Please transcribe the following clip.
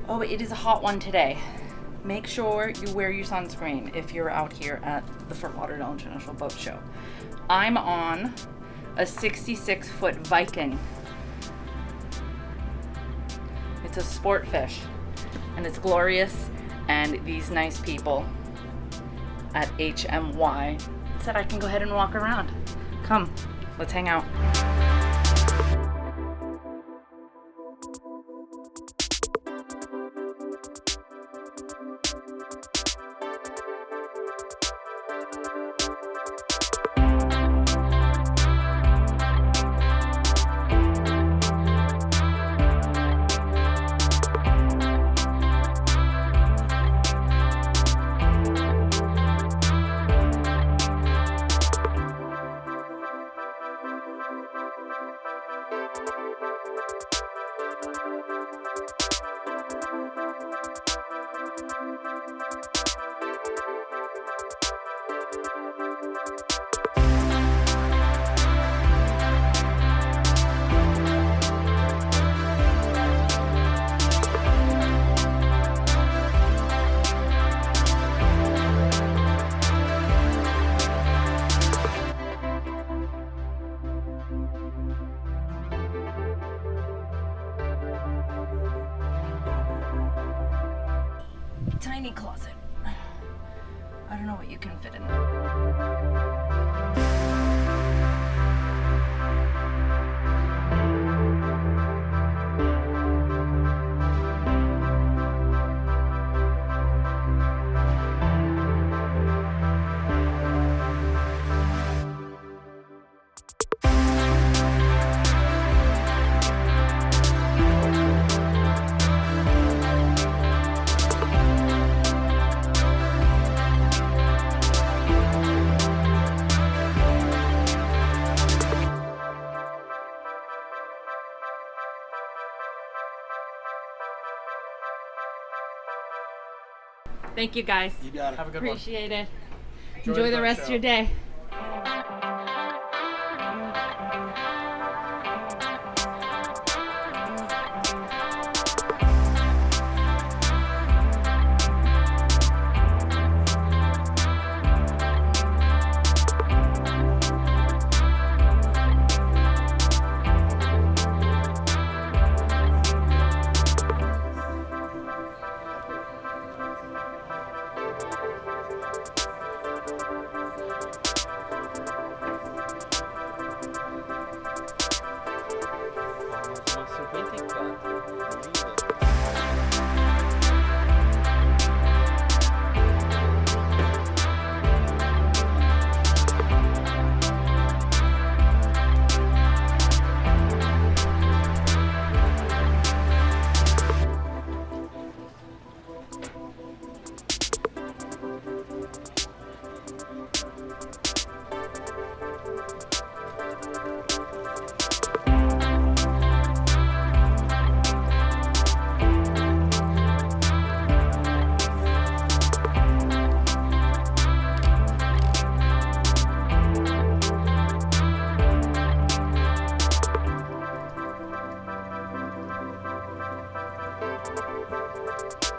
Oh, it is a hot one today. Make sure you wear your sunscreen if you're out here at the Fort Lauderdale International Boat Show. I'm on a 66-foot Viking. It's a Sportfish, and it's glorious, and these nice people at HMY said I can go ahead and walk around. Come, let's hang out. Tiny closet. I don't know what you can fit in there. Thank you guys. You got it. Have a good one. Appreciate it. Enjoy the rest of your day.